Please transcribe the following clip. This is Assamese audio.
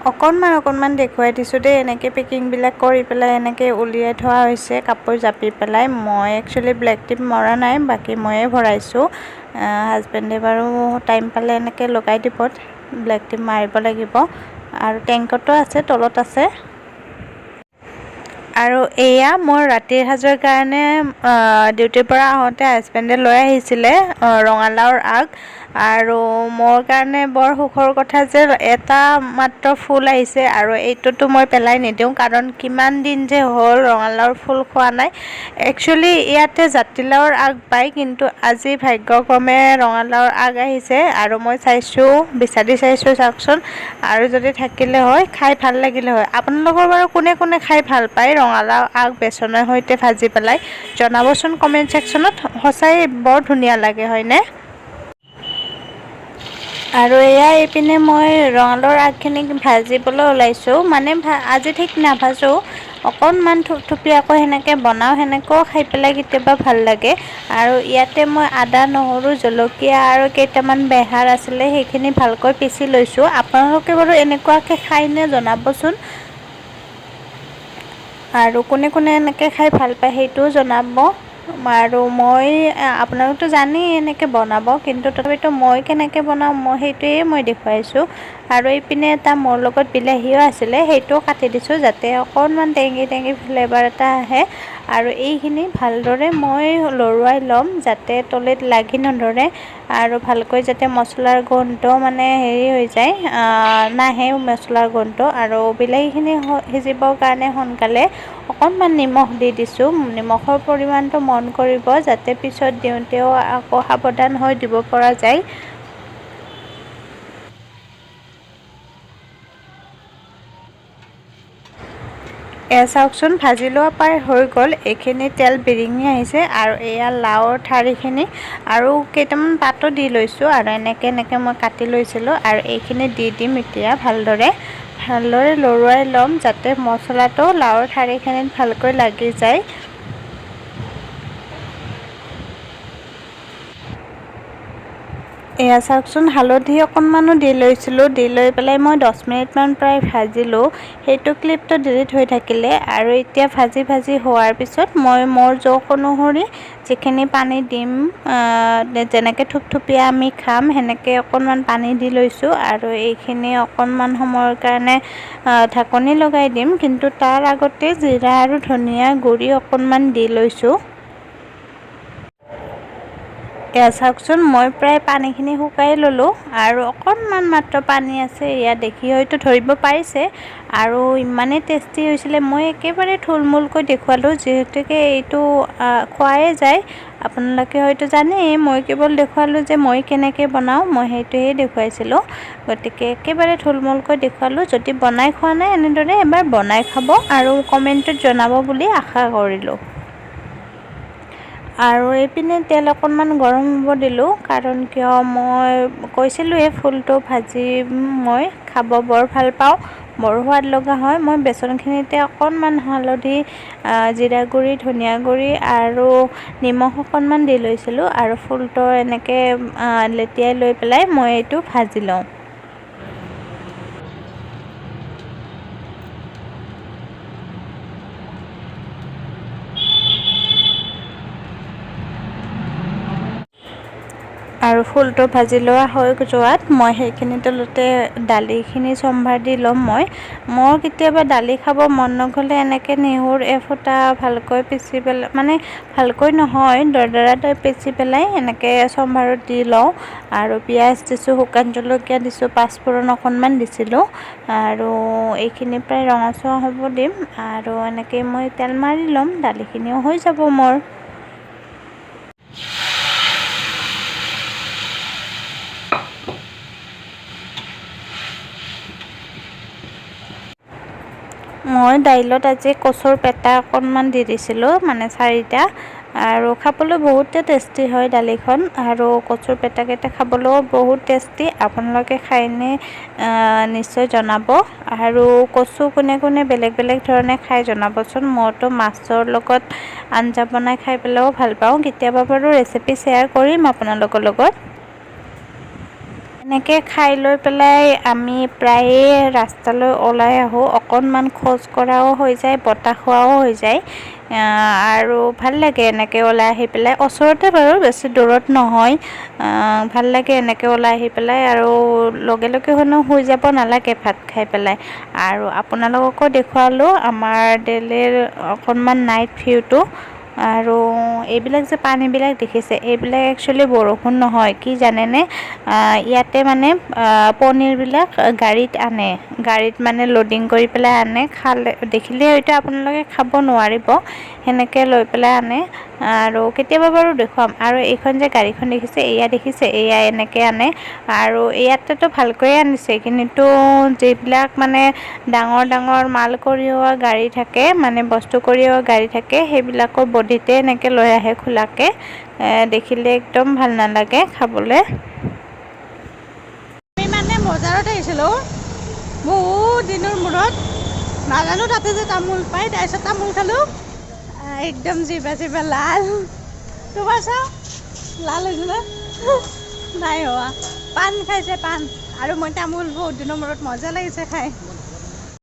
অকণমান দেখুৱাই দিছোঁ দেই। এনেকৈ পেকিংবিলাক কৰি পেলাই এনেকৈ উলিয়াই থোৱা হৈছে কাপোৰ জাপি পেলাই। মই একচুৱেলি ব্লেক টিপ মৰা নাই, বাকী ময়ে ভৰাইছোঁ। হাজবেণ্ডে বাৰু টাইম পালে এনেকৈ লগাই দিব, ব্লেক টিপ মাৰিব লাগিব। আৰু টেংকতো আছে, তলত আছে। আৰু এয়া মোৰ ৰাতিৰ সাজৰ কাৰণে ডিউটিৰ পৰা আহোঁতে হাজবেণ্ডে লৈ আহিছিলে ৰঙালাওৰ আগ। আৰু মোৰ কাৰণে বৰ সুখৰ কথা যে এটা মাত্ৰ ফুল আহিছে, আৰু এইটোতো মই পেলাই নিদিওঁ, কাৰণ কিমান দিন যে হ'ল ৰঙালাওৰ ফুল খোৱা নাই। একচুৱেলি ইয়াতে জাতিলাওৰ আগ পায়, কিন্তু আজি ভাগ্যক্ৰমে ৰঙালাওৰ আগ আহিছে। আৰু মই চাইছোঁ, বিচাৰি চাইছোঁ চাওকচোন, আৰু যদি থাকিলে হয় খাই ভাল লাগিলে হয়। আপোনালোকৰ বাৰু কোনে কোনে খাই ভাল পায় ৰঙালাও আগ বেচনৰ সৈতে ভাজি পেলাই, জনাবচোন কমেণ্ট ছেকশ্যনত। সঁচাই বৰ ধুনীয়া লাগে, হয়নে? আৰু এয়া এইপিনে মই ৰঙালাওৰ আগখিনি ভাজিবলৈ ওলাইছোঁ। মানে আজি ঠিক নাভাজোঁ, অকণমান থুপথুপীয়াকৈ সেনেকৈ বনাওঁ। সেনেকৈও খাই পেলাই কেতিয়াবা ভাল লাগে। আৰু ইয়াতে মই আদা, নহৰু, জলকীয়া আৰু কেইটামান বেহাৰ আছিলে, সেইখিনি ভালকৈ পিচি লৈছোঁ। আপোনালোকে বাৰু এনেকুৱাকৈ খায়নে জনাবচোন। আৰু কোনে কোনে এনেকৈ খাই ভাল পায় সেইটোও জনাব। আৰু মই আপোনালোকতো জানেই এনেকৈ বনাব, কিন্তু তথাপিতো মই কেনেকৈ বনাওঁ সেইটোৱে মই দেখুৱাইছোঁ। আৰু এইপিনে এটা মোৰ লগত বিলাহীও আছিলে, সেইটোও কাটি দিছোঁ যাতে অকণমান টেঙি ফ্লেভাৰ এটা আহে। আৰু এইখিনি ভালদৰে মই লৰোৱাই ল'ম, যাতে তলিত লাগি নধৰে, আৰু ভালকৈ যাতে মছলাৰ গোন্ধ মানে হেৰি হৈ যায়, নাহে মছলাৰ গোন্ধ। আৰু বিলাহীখিনি সিজিবৰ কাৰণে সোনকালে অকণমান নিমখ দি দিছোঁ। নিমখৰ পৰিমাণটো মন কৰিব, যাতে পিছত দিওঁতেও আকৌ সাৱধান হৈ দিব পৰা যায়। এয়া চাওকচোন, ভাজি লোৱা প্ৰায় হৈ গ'ল। এইখিনি তেল বিৰিঙি আহিছে। আৰু এয়া লাওৰ ঠাৰিখিনি আৰু কেইটামান পাতো দি লৈছোঁ, আৰু এনেকৈ মই কাটি লৈছিলোঁ। আৰু এইখিনি দি দিম এতিয়া ভালদৰে লৰোৱাই ল'ম, যাতে মছলাটো লাওৰ ঠাৰিখিনিত ভালকৈ লাগি যায়। এয়া চাওকচোন, হালধি অকণমানো দি লৈছিলোঁ। দি লৈ পেলাই মই 10 মিনিটমান প্ৰায় ভাজিলোঁ। সেইটো ক্লিপটো ডিলিট হৈ থাকিলে। আৰু এতিয়া ভাজি হোৱাৰ পিছত মই মোৰ জোখ অনুসৰি যিখিনি পানী দিম, যেনেকৈ থুপথুপীয়া আমি খাম সেনেকৈ অকণমান পানী দি লৈছোঁ। আৰু এইখিনি অকণমান সময়ৰ কাৰণে ঢাকনি লগাই দিম, কিন্তু তাৰ আগতে জিৰা আৰু ধনিয়া গুড়ি অকণমান দি লৈছোঁ। এয়া চাওকচোন, মই প্ৰায় পানীখিনি শুকাই ল'লোঁ, আৰু অকণমান মাত্ৰ পানী আছে। এয়া দেখি হয়তো ধৰিব পাৰিছে। আৰু ইমানেই টেষ্টি হৈছিলে, মই একেবাৰে থুলমূলকৈ দেখুৱালোঁ, যিহেতুকে এইটো খোৱাই যায়। আপোনালোকে হয়তো জানেই, মই কেৱল দেখুৱালোঁ যে মই কেনেকৈ বনাওঁ, মই সেইটোহে দেখুৱাইছিলোঁ। গতিকে একেবাৰে থুলমূলকৈ দেখুৱালোঁ। যদি বনাই খোৱা নাই, এনেদৰে এবাৰ বনাই খাব, আৰু কমেণ্টত জনাব বুলি আশা কৰিলোঁ। আৰু এইপিনে তেল অকণমান গৰম হ'ব দিলোঁ, কাৰণ কিয় মই কৈছিলোঁৱে ফুলটো ভাজি মই খাব বৰ ভাল পাওঁ, বৰ সোৱাদ লগা হয়। মই বেচনখিনিতে অকণমান হালধি, জিৰা গুড়ি, ধনিয়া গুড়ি আৰু নিমখ অকণমান দি লৈছিলোঁ। আৰু ফুলটো এনেকৈ লেটিয়াই লৈ পেলাই মই এইটো ভাজি লওঁ। আৰু ফুলটো ভাজি লোৱা হৈ যোৱাত মই সেইখিনি তেলতে দালিখিনি চম্ভাৰ দি ল'ম। মোৰ কেতিয়াবা দালি খাব মন নগ'লে এনেকৈ নেহৰু এফুটা ভালকৈ পিচি পেলাই, মানে ভালকৈ নহয়, দৰদৰা টাইপ পিচি পেলাই এনেকৈ চম্ভাৰত দি লওঁ। আৰু পিঁয়াজ দিছোঁ, শুকান জলকীয়া দিছোঁ, পাঁচফোৰণ অকণমান দিছিলোঁ। আৰু এইখিনি প্ৰায় ৰঙচুৱা হ'ব দিম, আৰু এনেকৈ মই তেল মাৰি ল'ম। দালিখিনিও হৈ যাব মোৰ। মই দাইলত আজি কচুৰ পেটা অকণমান দি দিছিলোঁ, মানে 4টা। আৰু খাবলৈ বহুতে টেষ্টি হয় দালিখন, আৰু কচুৰ পেটাকেইটা খাবলৈও বহুত টেষ্টি। আপোনালোকে খায়নে নিশ্চয় জনাব। আৰু কচু কোনে কোনে বেলেগ ধৰণে খাই জনাবচোন। মইতো মাছৰ লগত আঞ্জা বনাই খাই পেলাইও ভাল পাওঁ। কেতিয়াবা বাৰু ৰেচিপি শ্বেয়াৰ কৰিম আপোনালোকৰ লগত। এনেকৈ খাই লৈ পেলাই আমি প্ৰায়ে ৰাস্তালৈ ওলাই আহোঁ। অকণমান খোজ কঢ়াও হৈ যায়, বতাহ খোৱাও হৈ যায়, আৰু ভাল লাগে এনেকৈ ওলাই আহি পেলাই। ওচৰতে বাৰু, বেছি দূৰত নহয়। ভাল লাগে এনেকৈ ওলাই আহি পেলাই, আৰু লগে লগে শুই যাব নালাগে ভাত খাই পেলাই। আৰু আপোনালোককো দেখুৱালোঁ আমাৰ দিল্লীৰ অকণমান নাইট ভিউটো। আৰু এইবিলাক যে পানীবিলাক দেখিছে, এইবিলাক একচুৱেলি বৰষুণ নহয়, কি জানেনে? ইয়াতে মানে পনীৰবিলাক গাড়ীত আনে, গাড়ীত মানে লোডিং কৰি পেলাই আনে। দেখিলে হয়তো আপোনালোকে খাব নোৱাৰিব, সেনেকৈ লৈ পেলাই আনে। আৰু কেতিয়াবা বাৰু দেখুৱাম। আৰু এইখন যে গাড়ীখন দেখিছে, এয়া এনেকৈ আনে। আৰু ইয়াতেতো ভালকৈয়ে আনিছে, কিন্তু যিবিলাক মানে ডাঙৰ ডাঙৰ মাল কঢ়িওৱা গাড়ী থাকে, মানে বস্তু কঢ়িওৱা গাড়ী থাকে, সেইবিলাকৰ বডিতে এনেকৈ লৈ আহে খোলাকৈ। দেখিলে একদম ভাল নালাগে খাবলৈ। আমি মানে বজাৰত আহিছিলোঁ বহুত দিনৰ মূৰত, নাজানো তাতে যে তামোল পায়। তাৰপিছত তামোল খালোঁ, একদম জিভা লাল। তোমাৰ চাওঁ লাল হৈছিলে, নাই হোৱা। পাণ খাইছে, পাণ। আৰু মই তামোল বহুত দিনৰ মূৰত, মজা লাগিছে খাই।